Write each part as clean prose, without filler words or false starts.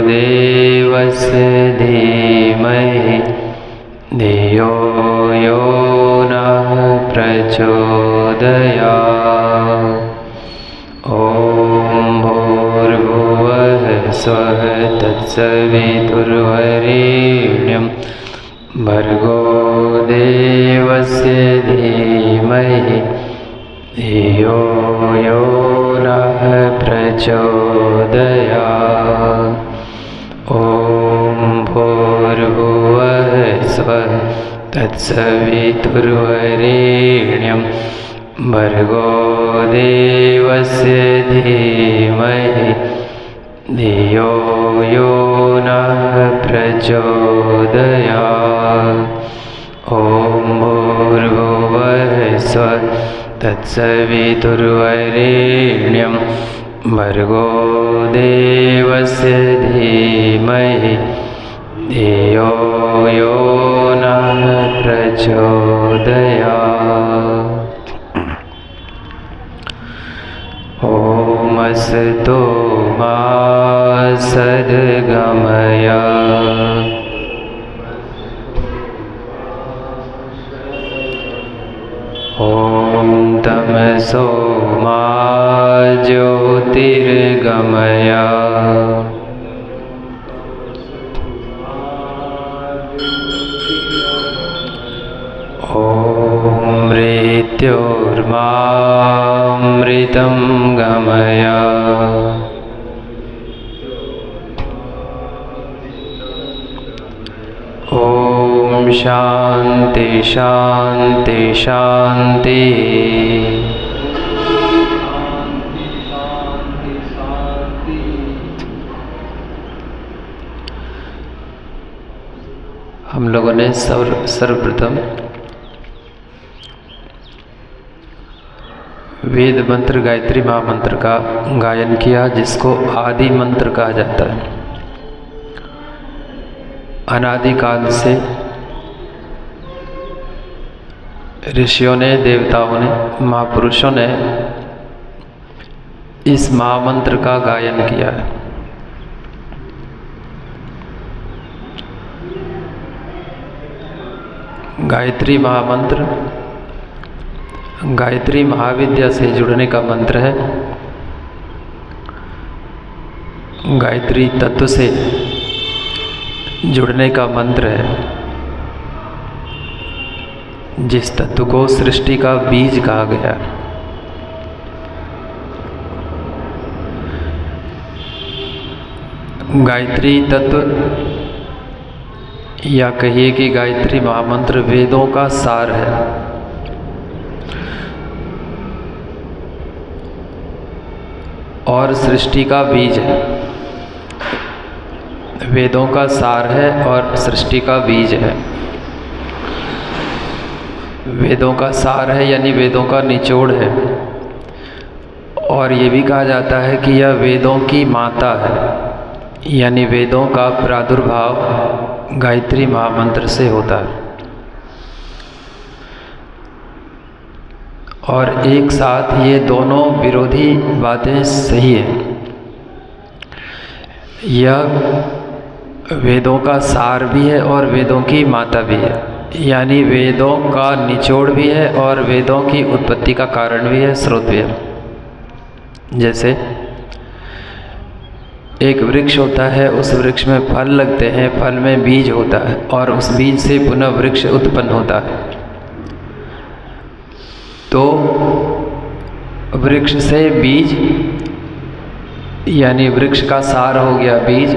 देवस्य धीमहि धियो यो नः प्रचोदयात्। ॐ भूर्भुवः स्वः तत्सवितुर्वरेण्यं भर्गो देवस्य धीमहि धियो यो नः प्रचोदयात्। ॐ भूर्भुवः स्वः तत्सवितुर्वरेण्यं भर्गो देवस्य धीमहि धियो यो नः प्रचोदयात्। ॐ भूर्भुवः स्वः तत्सवितुर्वरेण्यं भर्गो देवस्य धीमहि धियो यो नः प्रचोदयात्। ॐ अस्तु मा सद्गमय ॐ तमसो मा ज्योतिर्गमय ॐ मृत्योर्मामृतं गमय ॐ शान्ति शान्ति शान्ति। हम लोगों ने सर्वप्रथम वेद मंत्र गायत्री महामंत्र का गायन किया, जिसको आदि मंत्र कहा जाता है। अनादि काल से ऋषियों ने, देवताओं ने, महापुरुषों ने इस महामंत्र का गायन किया है। गायत्री महामंत्र गायत्री महाविद्या से जुड़ने का मंत्र है। गायत्री तत्व से जुड़ने का मंत्र है, जिस तत्व को सृष्टि का बीज कहा गया। गायत्री तत्व या कहिए कि गायत्री महामंत्र वेदों का सार है। और सृष्टि का बीज है। वेदों का सार है और सृष्टि का बीज है। वेदों का सार है यानी वेदों का निचोड़ है। और ये भी कहा जाता है कि यह वेदों की माता है, यानी वेदों का प्रादुर्भाव गायत्री महामंत्र से होता है। और एक साथ ये दोनों विरोधी बातें सही हैं। यह वेदों का सार भी है और वेदों की माता भी है, यानी वेदों का निचोड़ भी है और वेदों की उत्पत्ति का कारण भी है, स्रोत भी है। जैसे एक वृक्ष होता है, उस वृक्ष में फल लगते हैं, फल में बीज होता है और उस बीज से पुनः वृक्ष उत्पन्न होता है। तो वृक्ष से बीज यानी वृक्ष का सार हो गया बीज,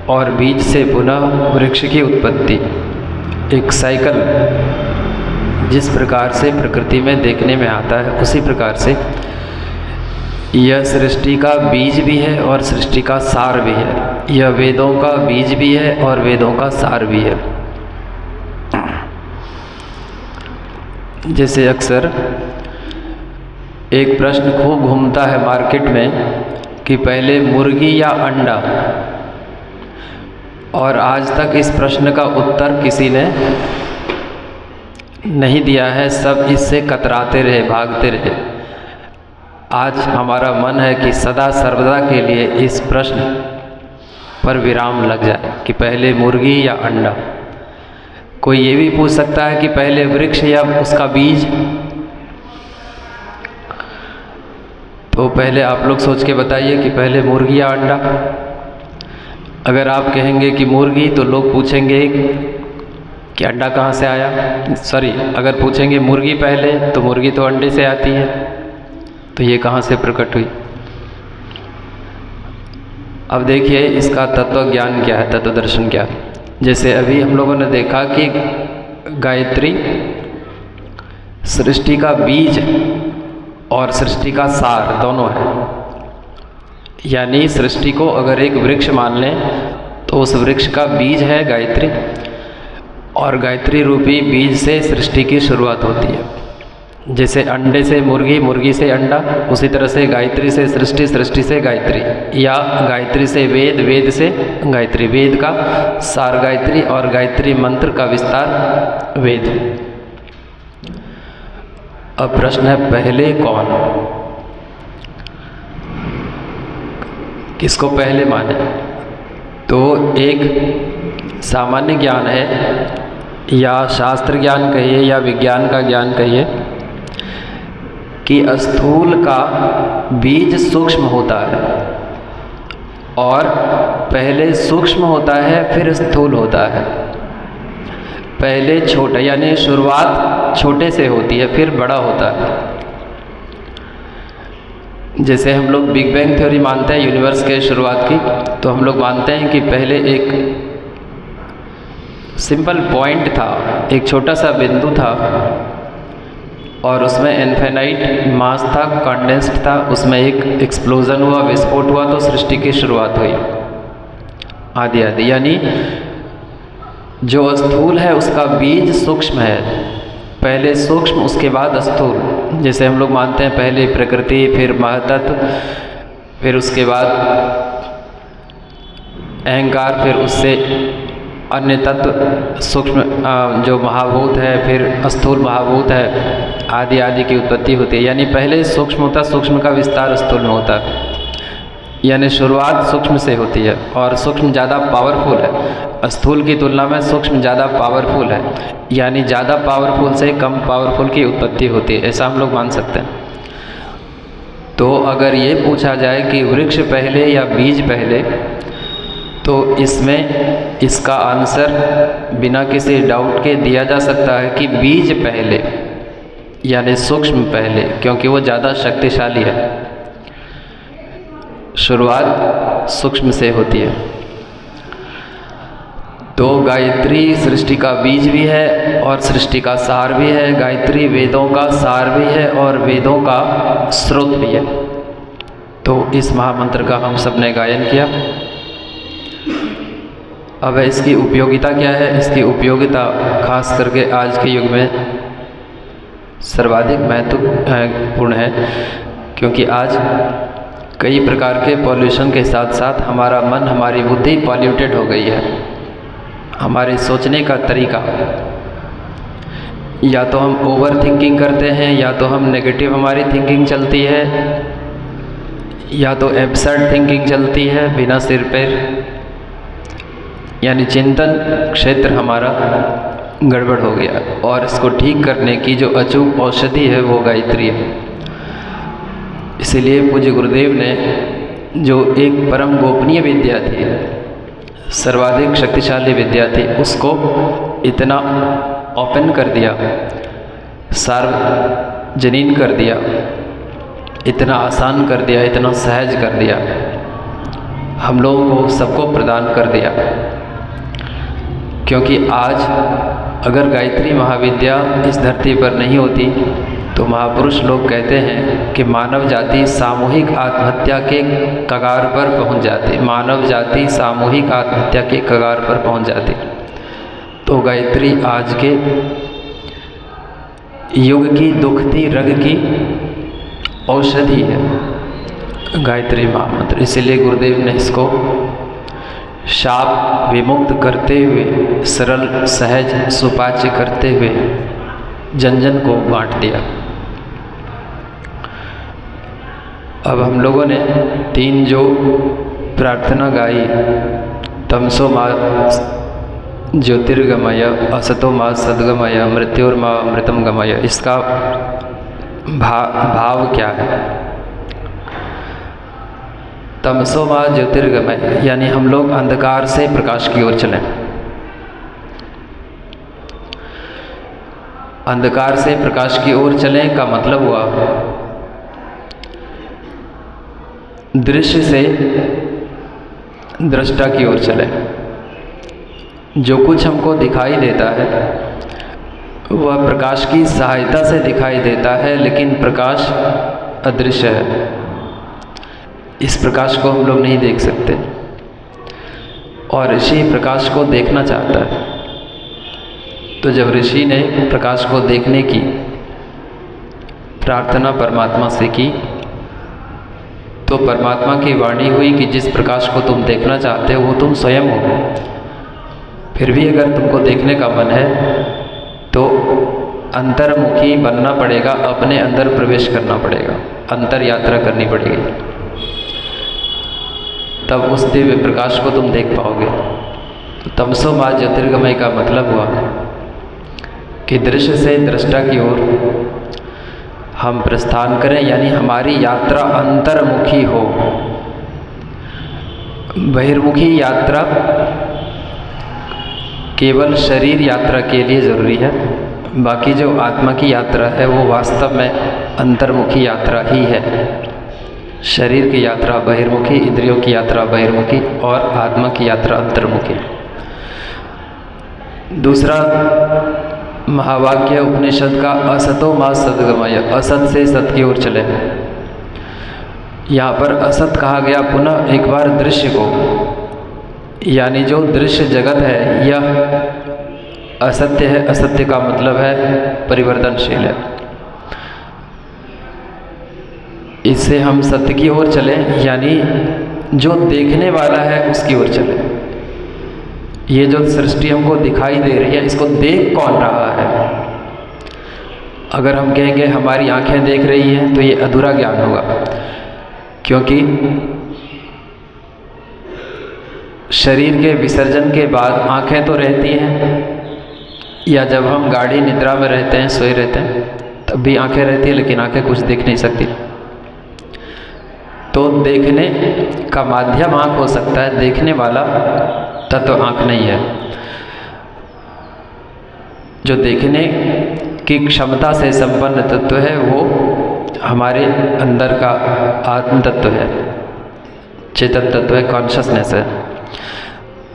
और बीज से पुनः वृक्ष की उत्पत्ति, एक साइकिल जिस प्रकार से प्रकृति में देखने में आता है, उसी प्रकार से यह सृष्टि का बीज भी है और सृष्टि का सार भी है। यह वेदों का बीज भी है और वेदों का सार भी है। जैसे अक्सर एक प्रश्न खूब घूमता है मार्केट में कि पहले मुर्गी या अंडा, और आज तक इस प्रश्न का उत्तर किसी ने नहीं दिया है। सब इससे कतराते रहे, भागते रहे। आज हमारा मन है कि सदा सर्वदा के लिए इस प्रश्न पर विराम लग जाए कि पहले मुर्गी या अंडा। कोई ये भी पूछ सकता है कि पहले वृक्ष या उसका बीज। तो पहले आप लोग सोच के बताइए कि पहले मुर्गी या अंडा। अगर आप कहेंगे कि मुर्गी तो लोग पूछेंगे कि अंडा कहाँ से आया। सॉरी, अगर पूछेंगे मुर्गी पहले तो मुर्गी तो अंडे से आती है, तो ये कहाँ से प्रकट हुई। अब देखिए इसका तत्व ज्ञान क्या है, तत्व दर्शन क्या है। जैसे अभी हम लोगों ने देखा कि गायत्री सृष्टि का बीज और सृष्टि का सार दोनों है। यानी सृष्टि को अगर एक वृक्ष मान लें तो उस वृक्ष का बीज है गायत्री, और गायत्री रूपी बीज से सृष्टि की शुरुआत होती है। जैसे अंडे से मुर्गी, मुर्गी से अंडा, उसी तरह से गायत्री से सृष्टि, सृष्टि से गायत्री, या गायत्री से वेद, वेद से गायत्री, वेद का सार गायत्री और गायत्री मंत्र का विस्तार वेद। अब प्रश्न है पहले कौन, किसको पहले माने। तो एक सामान्य ज्ञान है, या शास्त्र ज्ञान कहिए या विज्ञान का ज्ञान कहिए, कि स्थूल का बीज सूक्ष्म होता है और पहले सूक्ष्म होता है फिर स्थूल होता है। पहले छोटा यानी शुरुआत छोटे से होती है फिर बड़ा होता है। जैसे हम लोग बिग बैंग थ्योरी मानते हैं यूनिवर्स के शुरुआत की, तो हम लोग मानते हैं कि पहले एक सिंपल पॉइंट था, एक छोटा सा बिंदु था और उसमें इनफिनाइट मास था, कंडेंस्ड था, उसमें एक एक्सप्लोजन हुआ, विस्फोट हुआ, तो सृष्टि की शुरुआत हुई आदि आदि। यानी जो स्थूल है उसका बीज सूक्ष्म है, पहले सूक्ष्म उसके बाद स्थूल। जैसे हम लोग मानते हैं पहले प्रकृति, फिर महतत्व, फिर उसके बाद अहंकार, फिर उससे अन्य तत्व सूक्ष्म जो महाभूत है, फिर स्थूल महाभूत है, आदि आदि की उत्पत्ति होती है। यानी पहले सूक्ष्म होता, सूक्ष्म का विस्तार स्थूल में होता है। यानी शुरुआत सूक्ष्म से होती है और सूक्ष्म ज़्यादा पावरफुल है, स्थूल की तुलना में सूक्ष्म ज़्यादा पावरफुल है। यानी ज़्यादा पावरफुल से कम पावरफुल की उत्पत्ति होती है, ऐसा हम लोग मान सकते हैं। तो अगर ये पूछा जाए कि वृक्ष पहले या बीज पहले, तो इसमें इसका आंसर बिना किसी डाउट के दिया जा सकता है कि बीज पहले, यानी सूक्ष्म पहले, क्योंकि वो ज़्यादा शक्तिशाली है। शुरुआत सूक्ष्म से होती है। तो गायत्री सृष्टि का बीज भी है और सृष्टि का सार भी है। गायत्री वेदों का सार भी है और वेदों का स्रोत भी है। तो इस महामंत्र का हम सब ने गायन किया। अब इसकी उपयोगिता क्या है? इसकी उपयोगिता खास करके आज के युग में सर्वाधिक महत्वपूर्ण है, क्योंकि आज कई प्रकार के पॉल्यूशन के साथ साथ हमारा मन, हमारी बुद्धि पॉल्यूटेड हो गई है। हमारे सोचने का तरीका, या तो हम ओवर थिंकिंग करते हैं, या तो हम नेगेटिव हमारी थिंकिंग चलती है, या तो एब्सर्ड थिंकिंग चलती है बिना सिर पैर। यानी चिंतन क्षेत्र हमारा गड़बड़ हो गया, और इसको ठीक करने की जो अचूक औषधि है वो गायत्री है। इसीलिए पूज्य गुरुदेव ने जो एक परम गोपनीय विद्या थी, सर्वाधिक शक्तिशाली विद्या थी, उसको इतना ओपन कर दिया, सार्वजनीन कर दिया, इतना आसान कर दिया, इतना सहज कर दिया, हम लोगों को सबको प्रदान कर दिया। क्योंकि आज अगर गायत्री महाविद्या इस धरती पर नहीं होती तो महापुरुष लोग कहते हैं कि मानव जाति सामूहिक आत्महत्या के कगार पर पहुंच जाती, मानव जाति सामूहिक आत्महत्या के कगार पर पहुंच जाती। तो गायत्री आज के युग की दुखती रग की औषधि है गायत्री महामंत्र। इसलिए गुरुदेव ने इसको शाप विमुक्त करते हुए, सरल सहज सुपाच्य करते हुए जन जन को बांट दिया। अब हम लोगों ने 3 जो प्रार्थना गाई, तमसो मा ज्योतिर्गमय असतो मा सद्गमय मृत्योर्मा अमृतम गमय, इसका भाव क्या है? तमसो मा ज्योतिर्गमय यानी हम लोग अंधकार से प्रकाश की ओर चलें। अंधकार से प्रकाश की ओर चलें का मतलब हुआ दृश्य से दृष्टा की ओर चलें। जो कुछ हमको दिखाई देता है वह प्रकाश की सहायता से दिखाई देता है, लेकिन प्रकाश अदृश्य है। इस प्रकाश को हम लोग नहीं देख सकते और ऋषि प्रकाश को देखना चाहता है। तो जब ऋषि ने प्रकाश को देखने की प्रार्थना परमात्मा से की तो परमात्मा की वाणी हुई कि जिस प्रकाश को तुम देखना चाहते हो वो तुम स्वयं हो। फिर भी अगर तुमको देखने का मन है तो अंतर्मुखी बनना पड़ेगा, अपने अंदर प्रवेश करना पड़ेगा, अंतर यात्रा करनी पड़ेगी, तब उस दिव्य प्रकाश को तुम देख पाओगे। तो तमसो मा ज्योतिर्गमय का मतलब हुआ कि दृश्य से दृष्टा की ओर हम प्रस्थान करें, यानी हमारी यात्रा अंतर्मुखी हो। बहिर्मुखी यात्रा केवल शरीर यात्रा के लिए ज़रूरी है, बाकी जो आत्मा की यात्रा है वो वास्तव में अंतर्मुखी यात्रा ही है। शरीर की यात्रा बहिर्मुखी, इंद्रियों की यात्रा बहिर्मुखी और आत्मा की यात्रा अंतर्मुखी। दूसरा महावाक्य उपनिषद का असतो मा सद्गमय, असत से सत की ओर चले। यहाँ पर असत कहा गया पुनः एक बार दृश्य को, यानी जो दृश्य जगत है यह असत्य है। असत्य का मतलब है परिवर्तनशील है। इससे हम सत्य की ओर चलें, यानी जो देखने वाला है उसकी ओर चलें। ये जो सृष्टि हमको दिखाई दे रही है इसको देख कौन रहा है? अगर हम कहेंगे हमारी आंखें देख रही हैं तो ये अधूरा ज्ञान होगा, क्योंकि शरीर के विसर्जन के बाद आंखें तो रहती हैं, या जब हम गाढ़ी निद्रा में रहते हैं, सोए रहते हैं, तब भी आंखें रहती हैं, लेकिन आंखें कुछ देख नहीं सकती। तो देखने का माध्यम आंख हो सकता है, देखने वाला तत्व आंख नहीं है। जो देखने की क्षमता से संपन्न तत्व है वो हमारे अंदर का आत्म तत्व है, चेतन तत्व है, कॉन्शसनेस है।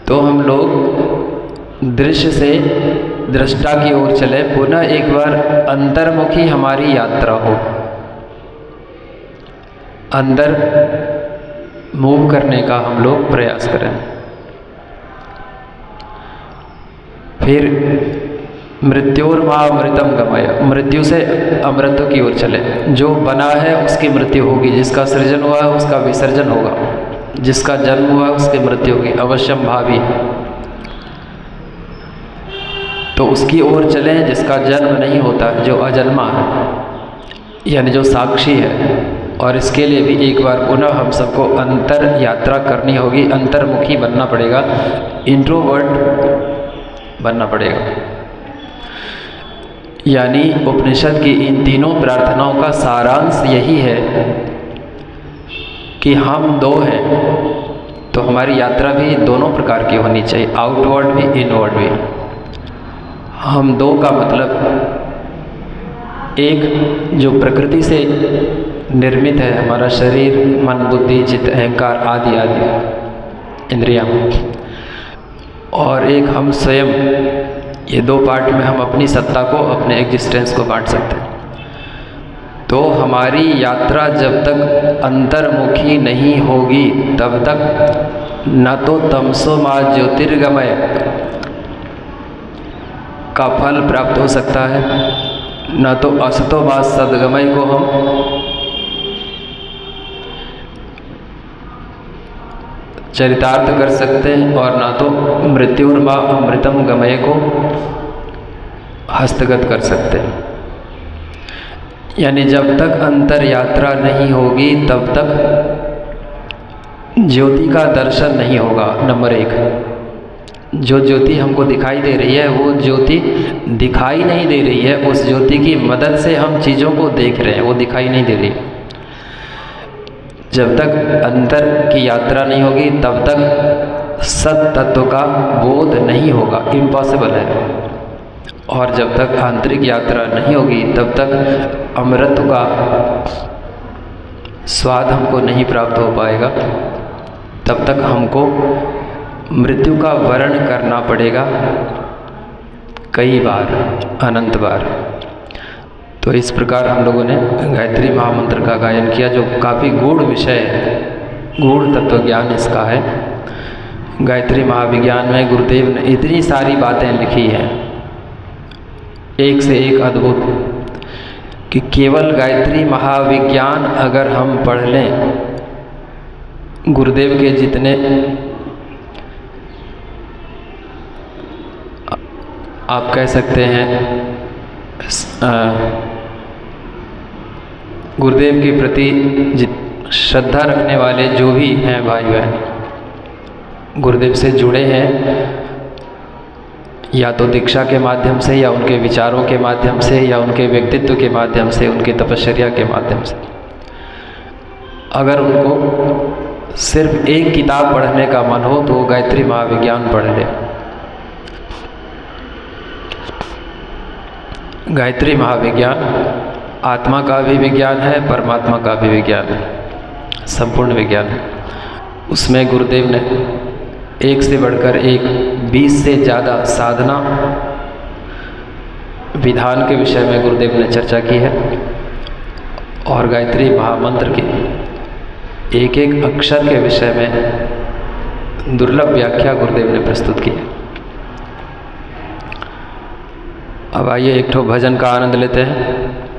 तो हम लोग दृश्य से दृष्टा की ओर चले, पुनः एक बार अंतर्मुखी हमारी यात्रा हो, अंदर मूव करने का हम लोग प्रयास करें। फिर मृत्योर्मा अमृतम गमय, मृत्यु से अमृत की ओर चले। जो बना है उसकी मृत्यु होगी, जिसका सृजन हुआ है उसका विसर्जन होगा, जिसका जन्म हुआ है उसकी मृत्यु होगी, अवश्यम भावी। तो उसकी ओर चलें जिसका जन्म नहीं होता है, जो अजन्मा है, यानी जो साक्षी है। और इसके लिए भी एक बार पुनः हम सबको अंतर यात्रा करनी होगी, अंतर्मुखी बनना पड़ेगा, इंट्रोवर्ट बनना पड़ेगा। यानी उपनिषद की इन तीनों प्रार्थनाओं का सारांश यही है कि हम दो हैं, तो हमारी यात्रा भी दोनों प्रकार की होनी चाहिए, आउटवर्ड भी इनवर्ड भी। हम दो का मतलब एक जो प्रकृति से निर्मित है, हमारा शरीर, मन, बुद्धि, चित्त, अहंकार आदि आदि इंद्रियां, और एक हम स्वयं। ये दो पार्ट में हम अपनी सत्ता को, अपने एग्जिस्टेंस को बांट सकते हैं। तो हमारी यात्रा जब तक अंतर्मुखी नहीं होगी तब तक न तो तमसो मा ज्योतिर्गमय का फल प्राप्त हो सकता है, न तो असतो मा सद्गमय को हम चरितार्थ कर सकते हैं, और ना तो मृत्युर्मा अमृतम गमय को हस्तगत कर सकते हैं। यानी जब तक अंतर यात्रा नहीं होगी तब तक ज्योति का दर्शन नहीं होगा। नंबर 1, जो ज्योति हमको दिखाई दे रही है वो ज्योति दिखाई नहीं दे रही है, उस ज्योति की मदद से हम चीज़ों को देख रहे हैं, वो दिखाई नहीं दे रही। जब तक अंतर की यात्रा नहीं होगी तब तक सत तत्व का बोध नहीं होगा, इम्पॉसिबल है। और जब तक आंतरिक यात्रा नहीं होगी तब तक अमृत का स्वाद हमको नहीं प्राप्त हो पाएगा, तब तक हमको मृत्यु का वर्ण करना पड़ेगा कई बार, अनंत बार। तो इस प्रकार हम लोगों ने गायत्री महामंत्र का गायन किया, जो काफ़ी गूढ़ विषय है, गूढ़ तत्व ज्ञान इसका है। गायत्री महाविज्ञान में गुरुदेव ने इतनी सारी बातें लिखी हैं, एक से एक अद्भुत, कि केवल गायत्री महाविज्ञान अगर हम पढ़ लें, गुरुदेव के जितने आप कह सकते हैं गुरुदेव के प्रति श्रद्धा रखने वाले जो भी हैं भाई बहन, गुरुदेव से जुड़े हैं, या तो दीक्षा के माध्यम से, या उनके विचारों के माध्यम से, या उनके व्यक्तित्व के माध्यम से, उनकी तपश्चर्या के माध्यम से, अगर उनको सिर्फ एक किताब पढ़ने का मन हो तो वो गायत्री महाविज्ञान पढ़ ले। गायत्री महाविज्ञान आत्मा का भी विज्ञान है, परमात्मा का भी विज्ञान है, संपूर्ण विज्ञान है। उसमें गुरुदेव ने एक से बढ़कर एक 20 से ज़्यादा साधना विधान के विषय में गुरुदेव ने चर्चा की है, और गायत्री महामंत्र के एक एक अक्षर के विषय में दुर्लभ व्याख्या गुरुदेव ने प्रस्तुत की है। अब आइए एक ठो भजन का आनंद लेते हैं।